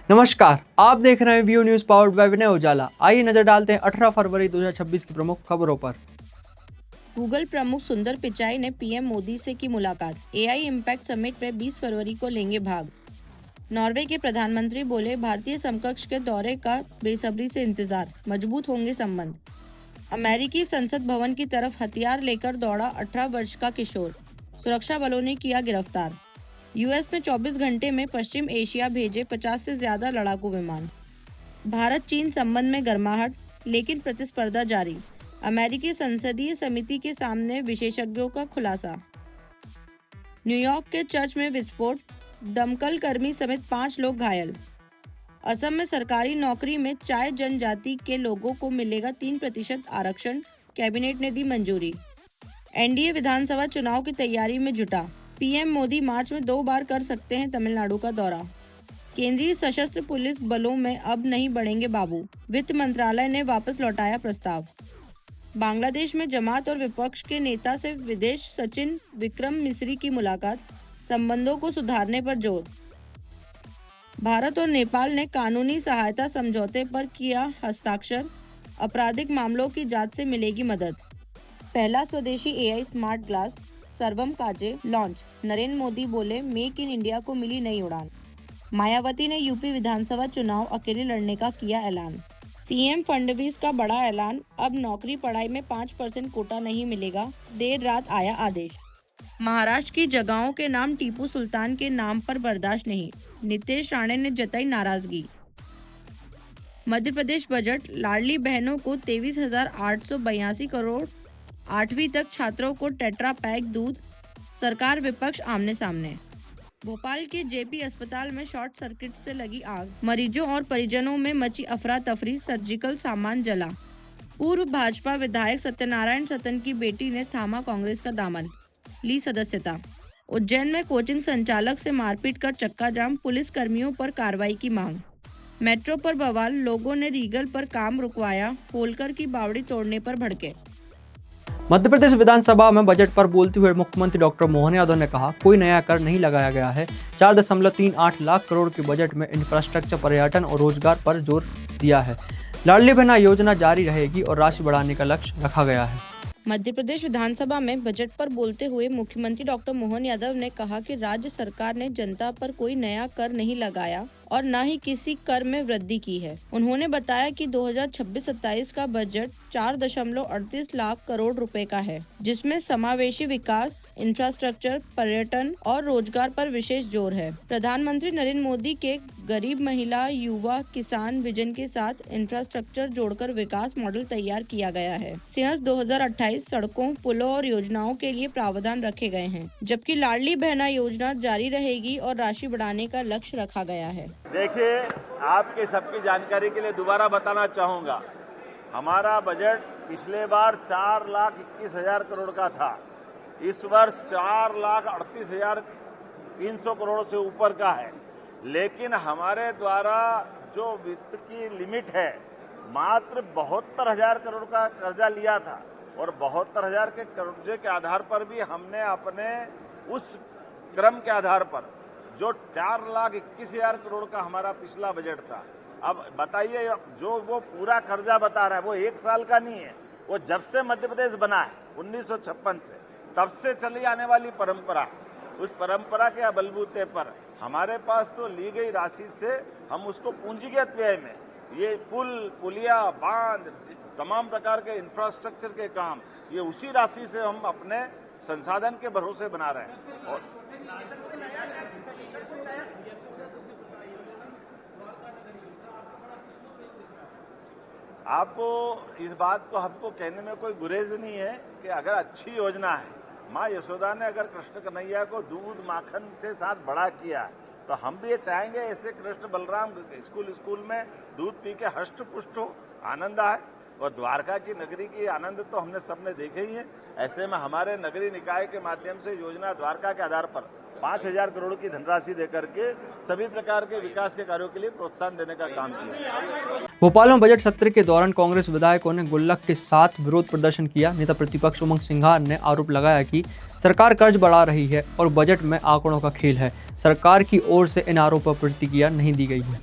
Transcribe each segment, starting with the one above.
नमस्कार, आप देख रहे हैं व्यू न्यूज पावर्ड बाय विनय उजाला। आइए नजर डालते हैं 18 फरवरी 2026 की प्रमुख खबरों पर। गूगल प्रमुख सुंदर पिचाई ने पीएम मोदी से की मुलाकात। एआई इम्पैक्ट समिट में 20 फरवरी को लेंगे भाग। नॉर्वे के प्रधानमंत्री बोले, भारतीय समकक्ष के दौरे का बेसब्री से इंतजार, मजबूत होंगे संबंध। अमेरिकी संसद भवन की तरफ हथियार लेकर दौड़ा 18 वर्ष का किशोर, सुरक्षा बलों ने किया गिरफ्तार। यूएस ने 24 घंटे में पश्चिम एशिया भेजे 50 से ज्यादा लड़ाकू विमान। भारत चीन संबंध में गर्माहट, लेकिन प्रतिस्पर्धा जारी। अमेरिकी संसदीय समिति के सामने विशेषज्ञों का खुलासा। न्यूयॉर्क के चर्च में विस्फोट, दमकल कर्मी समेत 5 लोग घायल। असम में सरकारी नौकरी में चाय जनजाति के लोगों को मिलेगा 3% आरक्षण, कैबिनेट ने दी मंजूरी। एनडीए विधानसभा चुनाव की तैयारी में जुटा। पीएम मोदी मार्च में 2 बार कर सकते हैं तमिलनाडु का दौरा। केंद्रीय सशस्त्र पुलिस बलों में अब नहीं बढ़ेंगे बाबू, वित्त मंत्रालय ने वापस लौटाया प्रस्ताव। बांग्लादेश में जमात और विपक्ष के नेता से विदेश सचिव विक्रम मिस्री की मुलाकात, संबंधों को सुधारने पर जोर। भारत और नेपाल ने कानूनी सहायता समझौते पर किया हस्ताक्षर, आपराधिक मामलों की जांच से मिलेगी मदद। पहला स्वदेशी एआई स्मार्ट ग्लास सर्वम काजे लॉन्च, नरेंद्र मोदी बोले, मेक इन इंडिया को मिली नई उड़ान। मायावती ने यूपी विधानसभा चुनाव अकेले लड़ने का किया ऐलान। सीएम फडणवीस का बड़ा ऐलान, अब नौकरी पढ़ाई में 5% कोटा नहीं मिलेगा, देर रात आया आदेश। महाराष्ट्र की जगहों के नाम टीपू सुल्तान के नाम पर बर्दाश्त नहीं, नीतीश राणे ने जताई नाराजगी। मध्य प्रदेश बजट, लाडली बहनों को 23,882 करोड़, 8वीं तक छात्रों को टेट्रा पैक दूध, सरकार विपक्ष आमने सामने। भोपाल के जेपी अस्पताल में शॉर्ट सर्किट से लगी आग, मरीजों और परिजनों में मची अफरा तफरी, सर्जिकल सामान जला। पूर्व भाजपा विधायक सत्यनारायण सतन की बेटी ने थामा कांग्रेस का दामन, ली सदस्यता। उज्जैन में कोचिंग संचालक से मारपीट कर चक्का जाम, पुलिस कर्मियों पर कार्रवाई की मांग। मेट्रो पर बवाल, लोगों ने रीगल पर काम रुकवाया, होलकर की बावड़ी तोड़ने पर भड़के। मध्य प्रदेश विधानसभा में बजट पर बोलते हुए मुख्यमंत्री डॉक्टर मोहन यादव ने कहा, कोई नया कर नहीं लगाया गया है। 4.38 लाख करोड़ के बजट में इंफ्रास्ट्रक्चर, पर्यटन और रोजगार पर जोर दिया है। लाडली बहना योजना जारी रहेगी और राशि बढ़ाने का लक्ष्य रखा गया है। मध्य प्रदेश विधानसभा में बजट पर बोलते हुए मुख्यमंत्री डॉक्टर मोहन यादव ने कहा कि राज्य सरकार ने जनता पर कोई नया कर नहीं लगाया और न ही किसी कर में वृद्धि की है। उन्होंने बताया कि 2026-27 का बजट 4.38 लाख करोड़ रुपए का है, जिसमें समावेशी विकास, इंफ्रास्ट्रक्चर, पर्यटन और रोजगार पर विशेष जोर है। प्रधानमंत्री नरेंद्र मोदी के गरीब महिला, युवा, किसान विजन के साथ इंफ्रास्ट्रक्चर जोड़कर विकास मॉडल तैयार किया गया है। सिंहस 2028 सड़कों, पुलों और योजनाओं के लिए प्रावधान रखे गए हैं, जबकि लाडली बहना योजना जारी रहेगी और राशि बढ़ाने का लक्ष्य रखा गया है। देखिए, आपके सबकी जानकारी के लिए दोबारा बताना चाहूँगा, हमारा बजट पिछले बार 4,21,000 करोड़ का था। इस वर्ष 4,38,300 करोड़ से ऊपर का है, लेकिन हमारे द्वारा जो वित्त की लिमिट है, मात्र 72,000 करोड़ का कर्जा लिया था और 72,000 के कर्जे के आधार पर भी हमने अपने उस क्रम के आधार पर जो 4,21,000 करोड़ का हमारा पिछला बजट था, अब बताइए, जो वो पूरा कर्जा बता रहा है वो 1 साल का नहीं है, वो जब से मध्य प्रदेश बना है 1956 से, तब से चली आने वाली परंपरा, उस परंपरा के बलबूते पर हमारे पास तो ली गई राशि से हम उसको पूंजीगत व्यय में, ये पुल, पुलिया, बांध, तमाम प्रकार के इंफ्रास्ट्रक्चर के काम, ये उसी राशि से हम अपने संसाधन के भरोसे बना रहे हैं। और आपको इस बात को हमको कहने में कोई गुरेज नहीं है कि अगर अच्छी योजना है, माँ यशोदा ने अगर कृष्ण कन्हैया को दूध माखन से साथ बड़ा किया, तो हम भी ये चाहेंगे ऐसे कृष्ण बलराम स्कूल में दूध पी के हष्ट पुष्ट हो, आनंद आए। और द्वारका की नगरी की आनंद तो हमने सबने देखे ही है। ऐसे में हमारे नगरीय निकाय के माध्यम से योजना द्वारका के आधार पर 5,000 करोड़ की धनराशि देकर के सभी प्रकार के विकास के कार्यों के लिए प्रोत्साहन देने का काम किया। भोपाल में बजट सत्र के दौरान कांग्रेस विधायकों ने गुल्लक के साथ विरोध प्रदर्शन किया। नेता प्रतिपक्ष उमंग सिंघार ने आरोप लगाया कि सरकार कर्ज बढ़ा रही है और बजट में आंकड़ों का खेल है। सरकार की ओर से इन आरोपों पर प्रतिक्रिया नहीं दी गई है।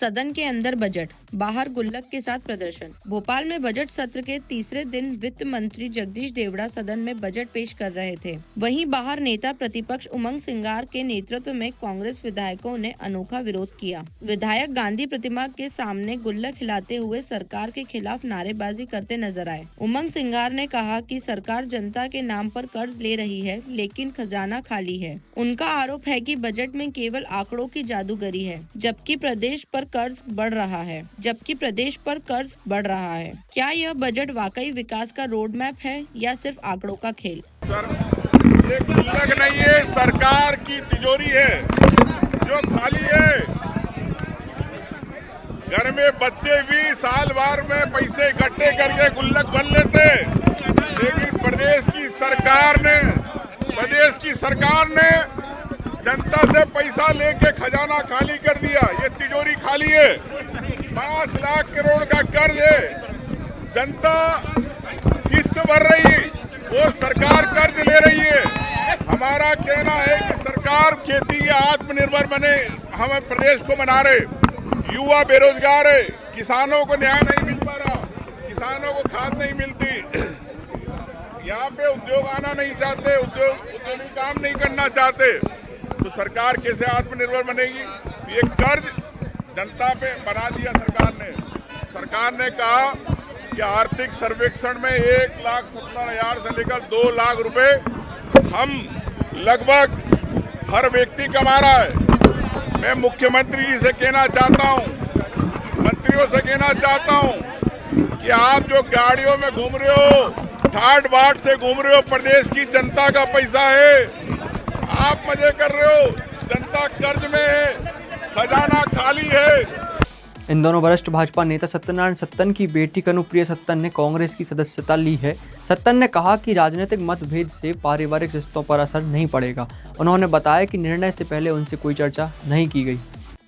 सदन के अंदर बजट, बाहर गुल्लक के साथ प्रदर्शन। भोपाल में बजट सत्र के तीसरे दिन वित्त मंत्री जगदीश देवड़ा सदन में बजट पेश कर रहे थे। वहीं बाहर नेता प्रतिपक्ष उमंग सिंगार के नेतृत्व में कांग्रेस विधायकों ने अनोखा विरोध किया। विधायक गांधी प्रतिमा के सामने गुल्लक हिलाते हुए सरकार के खिलाफ नारेबाजी करते नजर आए। उमंग सिंगार ने कहा कि सरकार जनता के नाम पर कर्ज ले रही है, लेकिन खजाना खाली है। उनका आरोप है कि बजट में केवल आंकड़ों की जादूगरी है, जबकि प्रदेश पर कर्ज बढ़ रहा है। क्या यह बजट वाकई विकास का रोड मैप है या सिर्फ आंकड़ों का खेल? सर, ये गुल्लक नहीं है, सरकार की तिजोरी है जो खाली है। घर में बच्चे भी साल भर में पैसे इकट्ठे करके गुल्लक भर लेते, लेकिन प्रदेश की सरकार ने जनता से पैसा लेके खजाना खाली कर दिया। ये तिजोरी खाली है। 5 लाख करोड़ का कर्ज है, जनता किस्त भर रही, वो सरकार कर्ज ले रही है। हमारा कहना है कि सरकार खेती के आत्मनिर्भर बने, हम प्रदेश को बना रहे। युवा बेरोजगार है, किसानों को न्याय नहीं मिल पा रहा, किसानों को खाद नहीं मिलती, यहाँ पे उद्योग आना नहीं चाहते, उद्योगी काम नहीं करना चाहते, तो सरकार कैसे आत्मनिर्भर बनेगी? ये कर्ज जनता पे बना दिया सरकार ने कहा कि आर्थिक सर्वेक्षण में 1,70,000 से लेकर 2 लाख रुपए हम लगभग हर व्यक्ति कमा रहा है। मैं मुख्यमंत्री जी से कहना चाहता हूँ, मंत्रियों से कहना चाहता हूँ कि आप जो गाड़ियों में घूम रहे हो, ठाट बाट से घूम रहे हो, प्रदेश की जनता का पैसा है, आप मजे कर रहे हो, जनता कर्ज में है, खजाना खाली है। इन दोनों वरिष्ठ भाजपा नेता सत्यनारायण सत्तन की बेटी कनुप्रिया सत्तन ने कांग्रेस की सदस्यता ली है। सत्तन ने कहा कि राजनीतिक मतभेद से पारिवारिक रिश्तों पर असर नहीं पड़ेगा। उन्होंने बताया कि निर्णय से पहले उनसे कोई चर्चा नहीं की गई।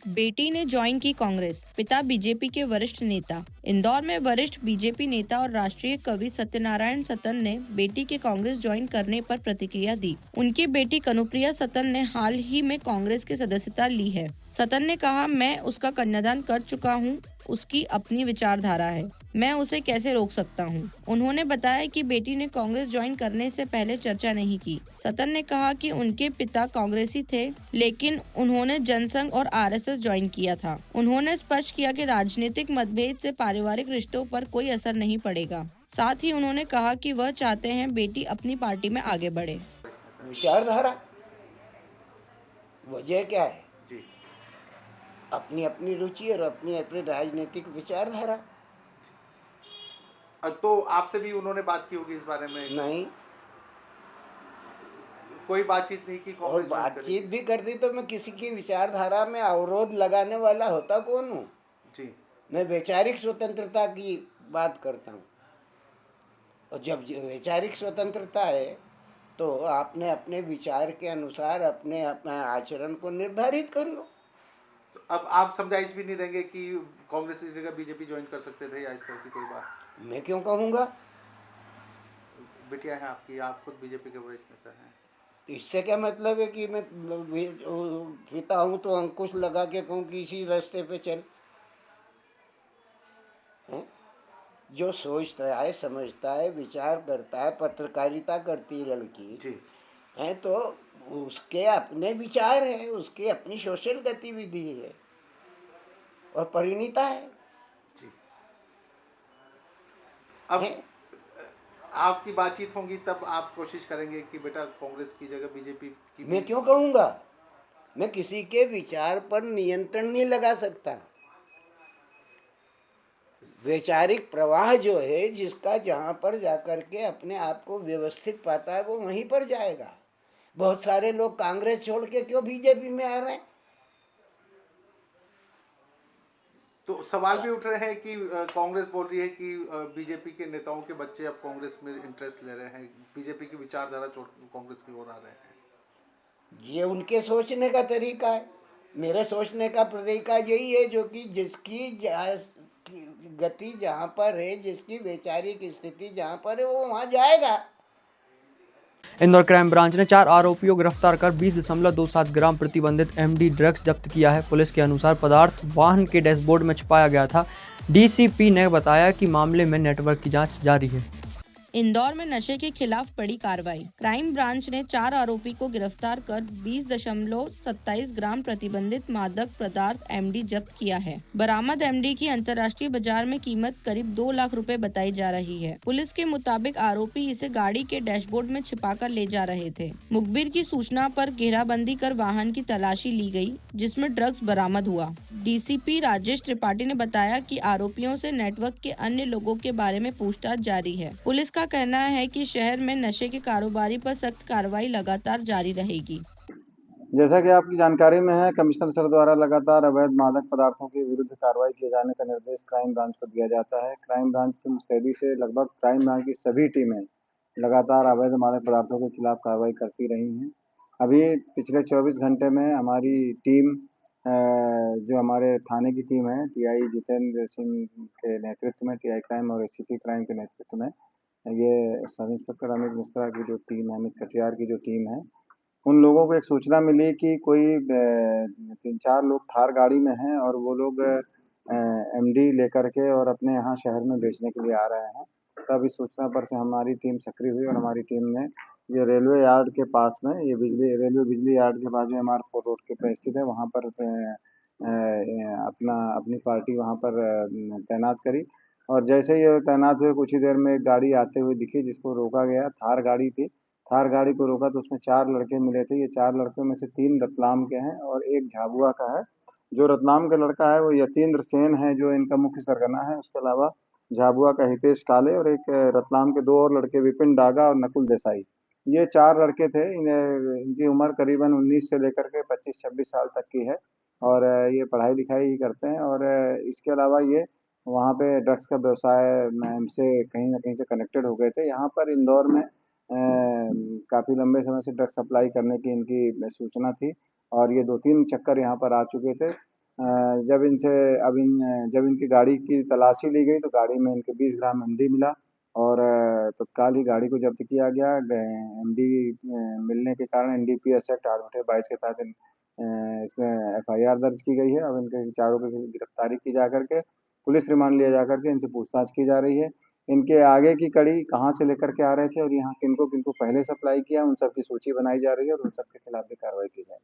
बेटी ने ज्वाइन की कांग्रेस, पिता बीजेपी के वरिष्ठ नेता। इंदौर में वरिष्ठ बीजेपी नेता और राष्ट्रीय कवि सत्यनारायण सत्तन ने बेटी के कांग्रेस ज्वाइन करने पर प्रतिक्रिया दी। उनकी बेटी कनुप्रिया सत्तन ने हाल ही में कांग्रेस की सदस्यता ली है। सत्तन ने कहा, मैं उसका कन्यादान कर चुका हूँ, उसकी अपनी विचारधारा है, मैं उसे कैसे रोक सकता हूँ। उन्होंने बताया कि बेटी ने कांग्रेस ज्वाइन करने से पहले चर्चा नहीं की। सत्तन ने कहा कि उनके पिता कांग्रेसी थे, लेकिन उन्होंने जनसंघ और आरएसएस ज्वाइन किया था। उन्होंने स्पष्ट किया कि राजनीतिक मतभेद से पारिवारिक रिश्तों पर कोई असर नहीं पड़ेगा। साथ ही उन्होंने कहा कि वह चाहते हैं बेटी अपनी पार्टी में आगे बढ़े। विचारधारा वजह क्या है? अपनी अपनी रुचि और अपनी अपनी राजनीतिक विचारधारा। तो आपसे भी उन्होंने बात की होगी इस बारे में? नहीं, कोई बातचीत नहीं की। और बातचीत भी करती तो मैं किसी की विचारधारा में अवरोध लगाने वाला होता कौन हूँ? जी, मैं वैचारिक स्वतंत्रता की बात करता हूँ, और जब वैचारिक स्वतंत्रता है तो आपने अपने विचार के अनुसार अपने अपना आचरण को निर्धारित कर लो। तो अब आप समझाइश भी नहीं देंगे कि कांग्रेस की जगह बीजेपी ज्वाइन कर सकते थे या इस तरह की कोई बात? मैं क्यों कहूँगा? बिटिया है आपकी, आप खुद बीजेपी के वरिष्ठ नेता हैं। इससे क्या मतलब है कि मैं पिता हूँ तो अंकुश लगा के कहूँ कि इसी रास्ते पे चल? है? जो सोचता है, समझता है, विचार करता है, पत्रकारिता करती है लड़की जी है, तो उसके अपने विचार है, उसकी अपनी सोशल गतिविधि है और परिणीता है। जी। अब आपकी बातचीत होगी तब आप कोशिश करेंगे कि बेटा कांग्रेस की जगह बीजेपी की? मैं क्यों कहूँगा? मैं किसी के विचार पर नियंत्रण नहीं लगा सकता। वैचारिक प्रवाह जो है, जिसका जहाँ पर जाकर के अपने आप को व्यवस्थित पाता है, वो वहीं पर जाएगा। बहुत सारे लोग कांग्रेस छोड़ के क्यों बीजेपी में आ रहे हैं? तो सवाल भी उठ रहे हैं कि कांग्रेस बोल रही है कि बीजेपी के नेताओं के बच्चे अब कांग्रेस में इंटरेस्ट ले रहे हैं, बीजेपी की विचारधारा छोड़ कांग्रेस की ओर आ रहे हैं। ये उनके सोचने का तरीका है। मेरे सोचने का तरीका यही है, जो कि जिसकी गति जहाँ पर है, जिसकी वैचारिक स्थिति जहाँ पर है, वो वहाँ जाएगा। इंदौर क्राइम ब्रांच ने 4 आरोपियों को गिरफ्तार कर 20.27 ग्राम प्रतिबंधित एमडी ड्रग्स जब्त किया है। पुलिस के अनुसार पदार्थ वाहन के डैशबोर्ड में छिपाया गया था। डीसीपी ने बताया कि मामले में नेटवर्क की जांच जारी है। इंदौर में नशे के खिलाफ बड़ी कार्रवाई। क्राइम ब्रांच ने 4 आरोपी को गिरफ्तार कर 20.27 ग्राम प्रतिबंधित मादक पदार्थ एमडी जब्त किया है। बरामद एमडी की अंतर्राष्ट्रीय बाजार में कीमत करीब 2 लाख रुपए बताई जा रही है। पुलिस के मुताबिक आरोपी इसे गाड़ी के डैशबोर्ड में छिपाकर ले जा रहे थे। मुखबिर की सूचना पर घेराबंदी कर वाहन की तलाशी ली गई, जिसमें ड्रग्स बरामद हुआ। डीसीपी राजेश त्रिपाठी ने बताया कि आरोपियों से नेटवर्क के अन्य लोगों के बारे में पूछताछ जारी है। पुलिस का कहना है कि शहर में नशे के कारोबारी पर सख्त कार्रवाई लगातार जारी रहेगी। जैसा कि आपकी जानकारी में है, कमिश्नर सर द्वारा लगातार अवैध मादक पदार्थों के विरुद्ध कार्रवाई किए जाने का निर्देश क्राइम ब्रांच को दिया जाता है। क्राइम ब्रांच की मुस्तैदी से लगभग क्राइम ब्रांच की सभी टीमें लगातार अवैध मादक पदार्थों के खिलाफ कार्रवाई करती रही हैं। अभी पिछले 24 घंटे में हमारी टीम जो हमारे थाने की टीम है, टीआई जितेंद्र सिंह के नेतृत्व में, टीआई क्राइम और एसीपी क्राइम के नेतृत्व में, ये सब इंस्पेक्टर अमित मिश्रा की जो टीम है, अमित कटियार की जो टीम है, उन लोगों को एक सूचना मिली कि कोई 3-4 लोग थार गाड़ी में हैं और वो लोग एमडी लेकर के और अपने यहाँ शहर में बेचने के लिए आ रहे हैं। तब इस सूचना पर से हमारी टीम सक्रिय हुई और हमारी टीम ने ये रेलवे यार्ड के पास में, ये रेलवे बिजली यार्ड के बाजू MR4 रोड के पे स्थित है, वहाँ पर अपनी पार्टी वहाँ पर तैनात करी। और जैसे ही तैनात हुए कुछ ही देर में एक गाड़ी आते हुए दिखी, जिसको रोका गया। थार गाड़ी थी। थार गाड़ी को रोका तो उसमें 4 लड़के मिले थे। ये 4 लड़कों में से 3 रतलाम के हैं और एक झाबुआ का है। जो रतलाम का लड़का है वो यतीन्द्र सेन है, जो इनका मुख्य सरगना है। उसके अलावा झाबुआ का हितेश काले और एक रतलाम के 2 और लड़के विपिन डागा और नकुल देसाई। ये 4 लड़के थे। इनकी उम्र करीबन 19 से लेकर के 25-26 साल तक की है और ये पढ़ाई लिखाई ही करते हैं। और इसके अलावा ये वहाँ पे ड्रग्स का व्यवसाय से कहीं न कहीं से कनेक्टेड हो गए थे। यहाँ पर इंदौर में काफ़ी लंबे समय से ड्रग्स सप्लाई करने की इनकी सूचना थी और ये 2-3 चक्कर यहाँ पर आ चुके थे। जब इनकी गाड़ी की तलाशी ली गई तो गाड़ी में इनके 20 ग्राम एमडी मिला और तत्काल ही गाड़ी को जब्त किया गया। एमडी मिलने के कारण एनडीपीएस एक्ट 8/22 के तहत इसमें एफआईआर दर्ज की गई है। अब इनके चारों की गिरफ्तारी की जा करके पुलिस रिमांड लिया जाकर के इनसे पूछताछ की जा रही है। इनके आगे की कड़ी कहाँ से लेकर के आ रहे थे और यहाँ किनको किनको पहले सप्लाई किया, उन सब की सूची बनाई जा रही है और उन सब के खिलाफ भी कार्रवाई की जाए।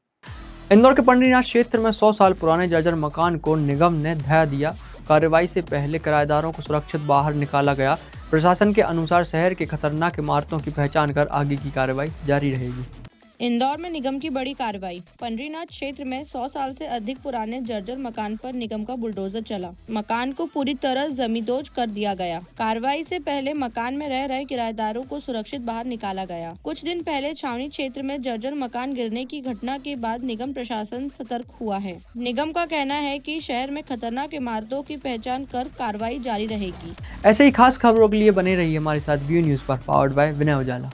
इंदौर के पंडरीनाथ क्षेत्र में 100 साल पुराने जर्जर मकान को निगम ने ढहा दिया। कार्रवाई से पहले किराएदारों को सुरक्षित बाहर निकाला गया। प्रशासन के अनुसार शहर के खतरनाक इमारतों की पहचान कर आगे की कार्रवाई जारी रहेगी। इंदौर में निगम की बड़ी कार्रवाई। पंडरीनाथ क्षेत्र में 100 साल से अधिक पुराने जर्जर मकान पर निगम का बुलडोजर चला। मकान को पूरी तरह जमींदोज कर दिया गया। कार्रवाई से पहले मकान में रह रहे किराएदारों को सुरक्षित बाहर निकाला गया। कुछ दिन पहले छावनी क्षेत्र में जर्जर मकान गिरने की घटना के बाद निगम प्रशासन सतर्क हुआ है। निगम का कहना है कि शहर में खतरनाक इमारतों की पहचान कर कार्रवाई जारी रहेगी। ऐसे ही खास खबरों के लिए बने रहिए हमारे साथ व्यू न्यूज पर, पावर्ड बाय विनय उजाला।